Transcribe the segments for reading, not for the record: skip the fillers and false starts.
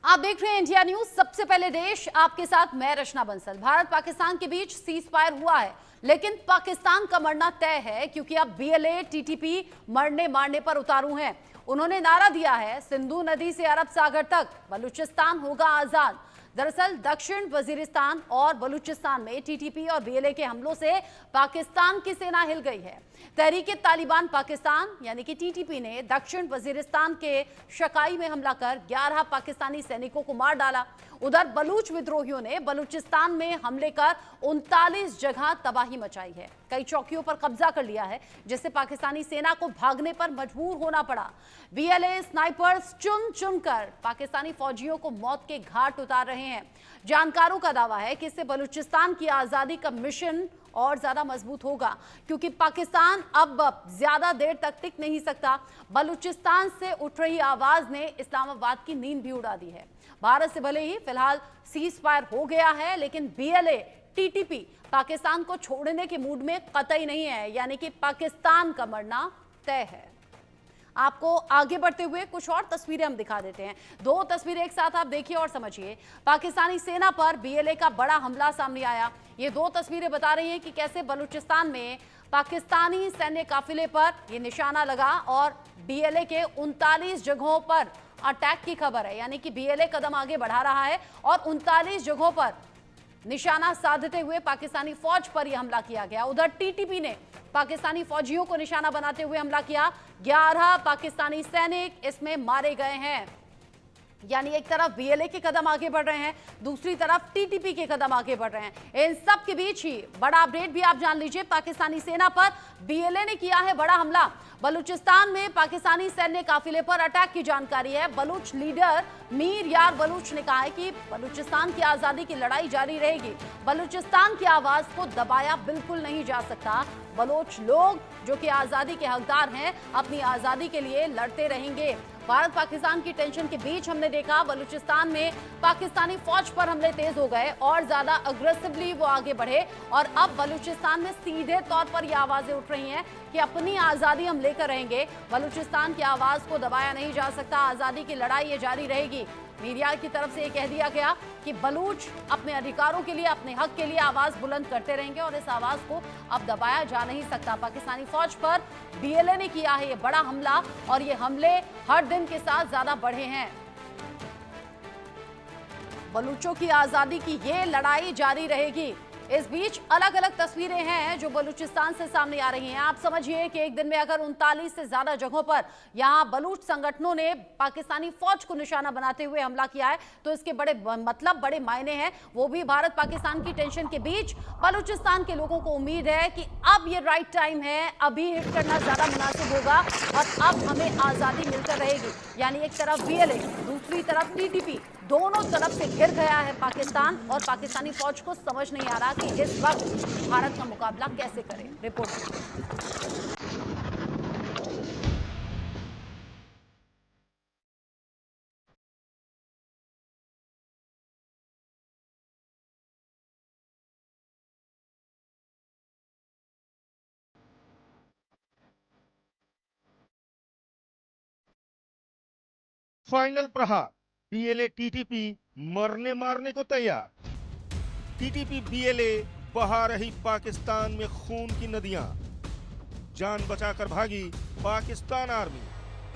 आप देख रहे हैं इंडिया न्यूज। सबसे पहले देश, आपके साथ मैं रचना बंसल। भारत पाकिस्तान के बीच सीज फायर हुआ है, लेकिन पाकिस्तान का मरना तय है, क्योंकि अब बीएलए टीटीपी मरने मारने पर उतारू हैं। उन्होंने नारा दिया है, सिंधु नदी से अरब सागर तक बलूचिस्तान होगा आजाद। दरअसल दक्षिण वजीरिस्तान और बलूचिस्तान में टीटीपी और बीएलए के हमलों से पाकिस्तान की सेना हिल गई है। तहरीके तालिबान पाकिस्तान यानी कि टीटीपी ने दक्षिण वजीरिस्तान के शकाई में हमला कर 11 पाकिस्तानी सैनिकों को मार डाला। उधर बलूच विद्रोहियों ने बलूचिस्तान में हमले कर 39 जगह तबाही मचाई है। कई चौकियों पर कब्जा कर लिया है, जिससे पाकिस्तानी सेना को भागने पर मजबूर होना पड़ा। बीएलए स्नाइपर्स चुन चुनकर पाकिस्तानी फौजियों को मौत के घाट उतार रहे हैं। जानकारों का दावा है कि इससे बलूचिस्तान की आजादी का मिशन और ज्यादा मजबूत होगा, क्योंकि पाकिस्तान अब ज्यादा देर तक टिक नहीं सकता। बलूचिस्तान से उठ रही आवाज ने इस्लामाबाद की नींद भी उड़ा दी है। भारत से भले ही फिलहाल सीज फायर हो गया है, लेकिन बीएलए टीटीपी पाकिस्तान को छोड़ने के मूड में कतई नहीं है, यानी कि पाकिस्तान का मरना तय है। आपको आगे बढ़ते हुए कुछ और तस्वीरें हम दिखा देते हैं। दो तस्वीरें एक साथ आप देखिए और समझिए। पाकिस्तानी सेना पर बीएलए का बड़ा हमला सामने आया। ये दो तस्वीरें बता रही हैं कि कैसे बलूचिस्तान में पाकिस्तानी सैन्य काफिले पर ये निशाना लगा और बीएलए के 39 जगहों पर अटैक की खबर है, यानी कि बीएलए कदम आगे बढ़ा रहा है और 39 जगहों पर निशाना साधते हुए पाकिस्तानी फौज पर यह हमला किया गया। उधर टीटीपी ने पाकिस्तानी फौजियों को निशाना बनाते हुए हमला किया। 11 पाकिस्तानी सैनिक इसमें मारे गए हैं। यानी एक तरफ बीएलए के कदम आगे बढ़ रहे हैं, दूसरी तरफ टीटीपी के कदम आगे बढ़ रहे हैं। इन सब के बीच ही बड़ा अपडेट भी आप जान लीजिए। पाकिस्तानी सेना पर बीएलए ने किया है बड़ा हमला। बलूचिस्तान में पाकिस्तानी सैन्य काफिले पर अटैक की जानकारी है। बलूच लीडर मीर यार बलूच ने कहा है कि बलूचिस्तान की आजादी की लड़ाई जारी रहेगी। बलूचिस्तान की आवाज को दबाया बिल्कुल नहीं जा सकता। बलोच लोग जो कि आजादी के हकदार हैं, अपनी आजादी के लिए लड़ते रहेंगे। भारत पाकिस्तान की टेंशन के बीच हमने देखा बलूचिस्तान में पाकिस्तानी फौज पर हमले तेज हो गए और ज्यादा अग्रेसिवली वो आगे बढ़े और अब बलूचिस्तान में सीधे तौर पर ये आवाजें उठ रही हैं कि अपनी आजादी हम लेकर रहेंगे। बलूचिस्तान की आवाज को दबाया नहीं जा सकता। आजादी की लड़ाई ये जारी रहेगी। मीडिया की तरफ से ये कह दिया गया कि बलूच अपने अधिकारों के लिए, अपने हक के लिए आवाज बुलंद करते रहेंगे और इस आवाज को अब दबाया जा नहीं सकता। पाकिस्तानी फौज पर बीएलए ने किया है ये बड़ा हमला और ये हमले हर दिन के साथ ज्यादा बढ़े हैं। बलूचों की आजादी की ये लड़ाई जारी रहेगी। इस बीच अलग अलग तस्वीरें हैं जो बलूचिस्तान से सामने आ रही हैं। आप समझिए कि एक दिन में अगर 39 से ज्यादा जगहों पर यहां बलूच संगठनों ने पाकिस्तानी फौज को निशाना बनाते हुए हमला किया है, तो इसके बड़े मतलब बड़े मायने हैं। वो भी भारत पाकिस्तान की टेंशन के बीच बलूचिस्तान के लोगों को उम्मीद है कि अब ये राइट टाइम है, अभी हिट करना ज्यादा मुनासिब होगा और अब हमें आजादी मिलकर रहेगी। यानी एक तरफ बीएलए, दूसरी तरफ टीटीपी, दोनों तरफ से घिर गया है पाकिस्तान और पाकिस्तानी फौज को समझ नहीं आ रहा कि इस वक्त भारत का मुकाबला कैसे करें। रिपोर्ट। फाइनल प्रहार, बीएलए टीटीपी मरने मारने को तैयार। टीटीपी बीएलए बहा रही पाकिस्तान में खून की नदियां, जान बचाकर भागी पाकिस्तान आर्मी।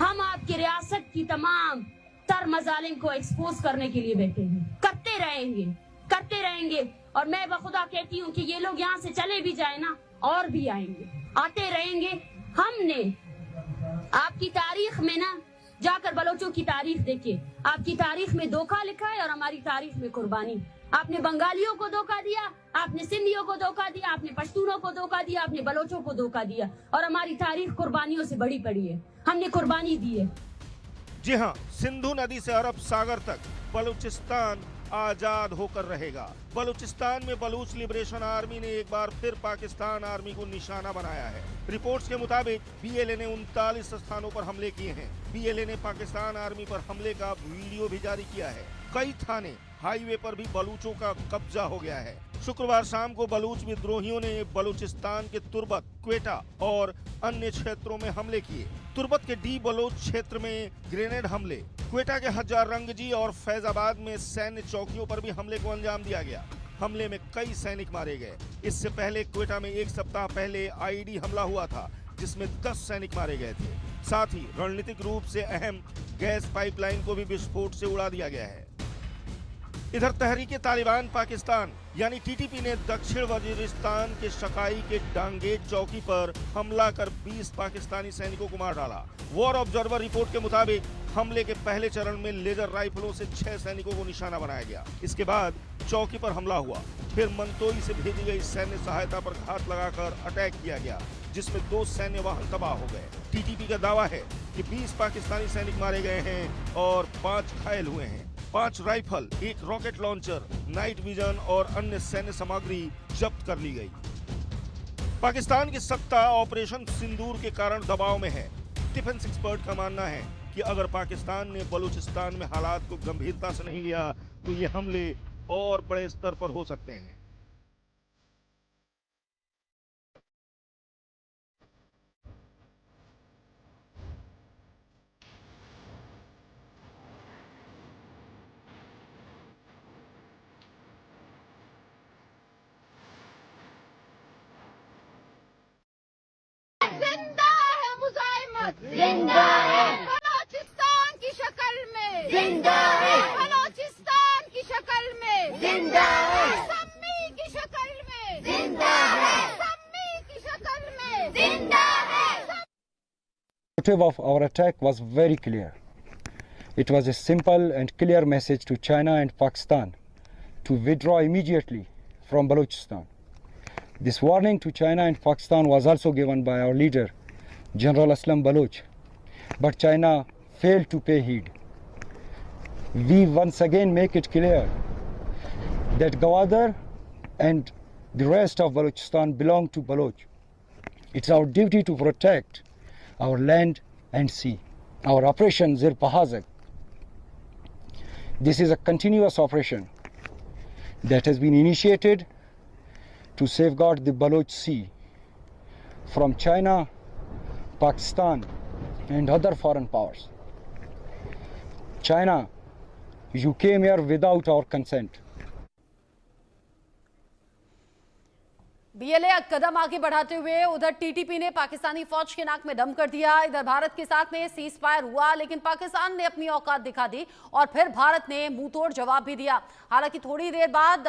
हम आपकी रियासत की तमाम तर मजालिम को एक्सपोज करने के लिए बैठे हैं। करते रहेंगे और मैं बखुदा कहती हूँ कि ये लोग यहाँ से चले भी जाए ना, और भी आएंगे, आते रहेंगे। हमने आपकी तारीख में ना जाकर बलोचों की तारीख देखिए, आपकी तारीख में धोखा लिखा है और हमारी तारीख में कुर्बानी। आपने बंगालियों को धोखा दिया, आपने सिंधियों को धोखा दिया, आपने पश्तूनों को धोखा दिया, आपने बलोचों को धोखा दिया और हमारी तारीख कुर्बानियों से बड़ी पड़ी है। हमने कुर्बानी दी है। जी हाँ, सिंधु नदी से अरब सागर तक बलूचिस्तान आजाद होकर रहेगा। बलूचिस्तान में बलूच लिबरेशन आर्मी ने एक बार फिर पाकिस्तान आर्मी को निशाना बनाया है। रिपोर्ट्स के मुताबिक बीएलए ने 39 स्थानों पर हमले किए हैं। बीएलए ने पाकिस्तान आर्मी पर हमले का वीडियो भी जारी किया है। कई थाने, हाईवे पर भी बलूचों का कब्जा हो गया है। शुक्रवार शाम को बलूच विद्रोहियों ने बलूचिस्तान के तुर्बत, क्वेटा और अन्य क्षेत्रों में हमले किए। तुर्बत के डी बलोच क्षेत्र में ग्रेनेड हमले, क्वेटा के हजारंगजी और फैजाबाद में सैन्य चौकियों पर भी हमले को अंजाम दिया गया। हमले में कई सैनिक मारे गए। इससे पहले क्वेटा में एक सप्ताह पहले आईईडी हमला हुआ था, जिसमें 10 सैनिक मारे गए थे। साथ ही रणनीतिक रूप से अहम गैस पाइपलाइन को भी विस्फोट से उड़ा दिया गया है। इधर तहरीके तालिबान पाकिस्तान यानी टीटीपी ने दक्षिण वजीरिस्तान के शकाई के डांगेट चौकी पर हमला कर 20 पाकिस्तानी सैनिकों को मार डाला। वॉर ऑब्जर्वर रिपोर्ट के मुताबिक हमले के पहले चरण में लेजर राइफलों से 6 सैनिकों को निशाना बनाया गया। इसके बाद चौकी पर हमला हुआ। फिर मंतोई से भेजी गई सैन्य सहायता पर घात लगाकर अटैक किया गया, जिसमें 2 सैन्य वाहन तबाह हो गए। टीटीपी का दावा है कि 20 पाकिस्तानी सैनिक मारे गए हैं और 5 घायल हुए हैं। 5 rifle, 1 rocket launcher, night vision और अन्य सैन्य सामग्री जब्त कर ली गई। पाकिस्तान की सत्ता ऑपरेशन सिंदूर के कारण दबाव में है। डिफेंस एक्सपर्ट का मानना है कि अगर पाकिस्तान ने बलूचिस्तान में हालात को गंभीरता से नहीं लिया तो ये हमले और बड़े स्तर पर हो सकते हैं। जिंदा है मुजाहिमत, जिंदा है बलोचिस्तान की शक्ल में, जिंदा है बलोचिस्तान की शक्ल में, जिंदा है सम्मी की शक्ल में, जिंदा है सम्मी की शक्ल में, जिंदा है। The motive of our attack was very clear. It was a simple and clear message to China and Pakistan to withdraw immediately from Balochistan. This warning to China and Pakistan was also given by our leader, General Aslam Baloch, but China failed to pay heed. We once again make it clear that Gwadar and the rest of Balochistan belong to Baloch. It's our duty to protect our land and sea. Our operation Zir Pahazak. This is a continuous operation that has been initiated to safeguard the Baloch Sea from China, Pakistan and other foreign powers. China, you came here without our consent. BLA कदम आगे बढ़ाते हुए उधर TTP ने पाकिस्तानी फौज के नाक में दम कर दिया। इधर भारत के साथ में सीज फायर हुआ, लेकिन पाकिस्तान ने अपनी औकात दिखा दी और फिर भारत ने मुंहतोड़ जवाब भी दिया। हालांकि थोड़ी देर बाद